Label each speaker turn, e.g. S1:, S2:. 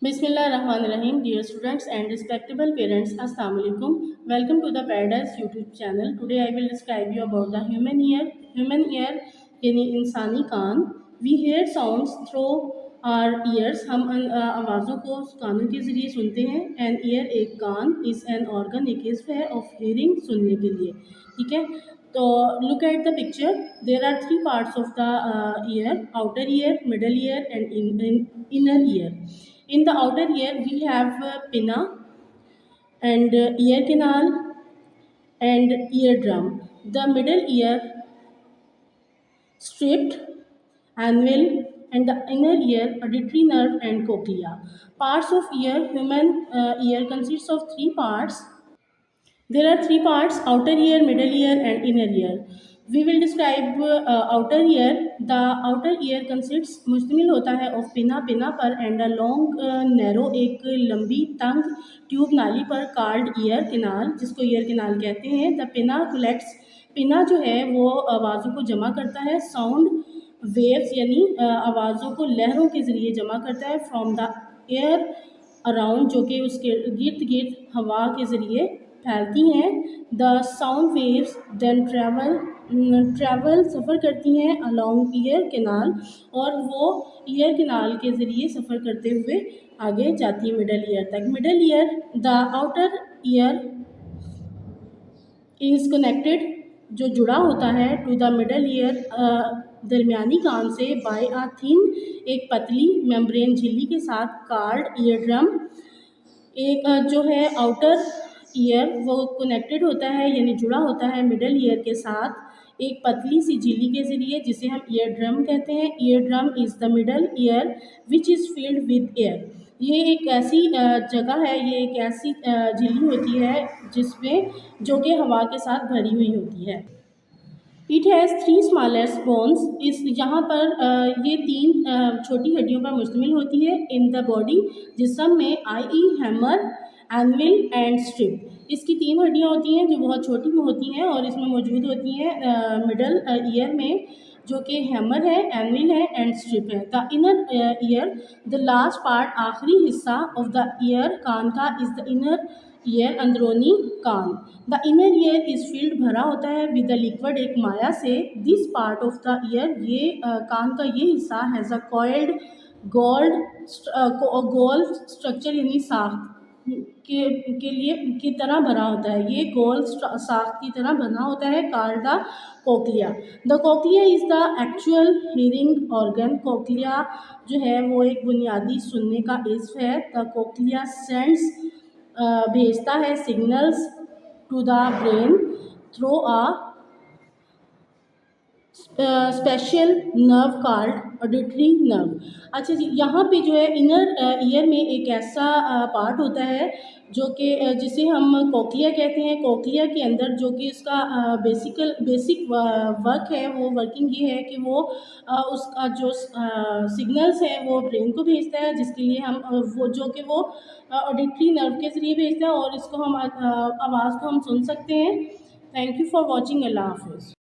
S1: Bismillahirrahmanirrahim. Dear students and respectable parents, Assalamu alaikum. Welcome to the Paradise YouTube channel. Today I will describe you about the human ear. Human ear यानी इंसानी कान. We hear sounds through our ears. हम आवाज़ों को कानों के ज़रिए सुनते हैं. An ear एक कान is an organ, एक इज़्व है of hearing, सुनने के लिए. ठीक है. तो look at the picture. There are three parts of the ear: outer ear, middle ear, and inner ear. In the outer ear, we have pinna and ear canal and eardrum. The middle ear stripped, anvil, and the inner ear auditory nerve and cochlea. Parts of ear: human ear consists of three parts. There are three parts: outer ear, middle ear, and inner ear. We will describe outer ear. The outer ear consists मुश्तमिल होता है of पिना पिना पर and a long narrow एक लंबी तंग tube नाली पर called ear canal जिसको ear canal कहते हैं. The pinna collects, पिना जो है वो आवाज़ों को जमा करता है. Sound waves यानी आवाज़ों को लहरों के ज़रिए जमा करता है from the air अराउंड जो कि उसके गिर्द गिर्द हवा के ज़रिए फैलती हैं. The sound waves then travel सफ़र करती हैं अलॉन्ग ईयर केनाल और वो ईयर केनाल के ज़रिए सफ़र करते हुए आगे जाती है मिडल ईयर तक. Middle ear, the outer ear is connected, जो जुड़ा होता है टू द मिडल ईयर दरमियानी कान से बाय आ थिन, एक पतली मेम्ब्रेन झिल्ली के साथ कार्ड ईयर ड्रम. एक जो है आउटर ईयर वो कनेक्टेड होता है यानी जुड़ा होता है मिडल ईयर के साथ एक पतली सी झिल्ली के ज़रिए जिसे हम ईयर ड्रम कहते हैं. Ear drum is the middle year which is filled with air. ये एक ऐसी जगह है, ये एक ऐसी झिल्ली होती है जिसमें जो कि हवा के साथ भरी हुई होती है. It has three smallest bones. इस यहाँ पर ये तीन छोटी हड्डियों पर मुश्तमिल होती है. इन द बॉडी जिस्म में आई, हैमर, एनविल एंड स्ट्रिप. इसकी तीन हड्डियाँ होती हैं जो बहुत छोटी होती हैं और इसमें मौजूद होती हैं मिडल ईयर में, जो कि हैमर है, एनविल है एंड स्ट्रिप है. The inner year, the last part, आखिरी हिस्सा ऑफ द ईयर कान का, इज़ द इनर ईयर, अंदरूनी कान. The inner ear is filled, भरा होता है, विद द लिक्विड, एक माया से. This part of the ear, ये कान का ये हिस्सा, हैज़ अ कॉइल्ड गोल स्ट्रक्चर यानी साख्त के लिए की तरह भरा होता है. ये गोल साख्त की तरह बना होता है. Called the cochlea. The cochlea is the actual hearing organ. Cochlea जो है वो एक बुनियादी सुनने का इज़्व है. द कोक्लिया सेंड्स, भेजता है signals to the brain through a special nerve called auditory nerve. अच्छा जी, यहाँ पे जो है इनर ईयर में एक ऐसा पार्ट होता है जो कि जिसे हम कोक्लिया कहते हैं. कोक्लिया के अंदर जो कि उसका बेसिक वर्क है, वो वर्किंग ये है कि वो उसका जो सिग्नल्स हैं वो ब्रेन को भेजता है, जिसके लिए हम वो जो कि वो ऑडिटरी नर्व के ज़रिए भेजता है और इसको हम आवाज़ को हम सुन सकते हैं. Thank you for watching. अल्लाह हाफिज़.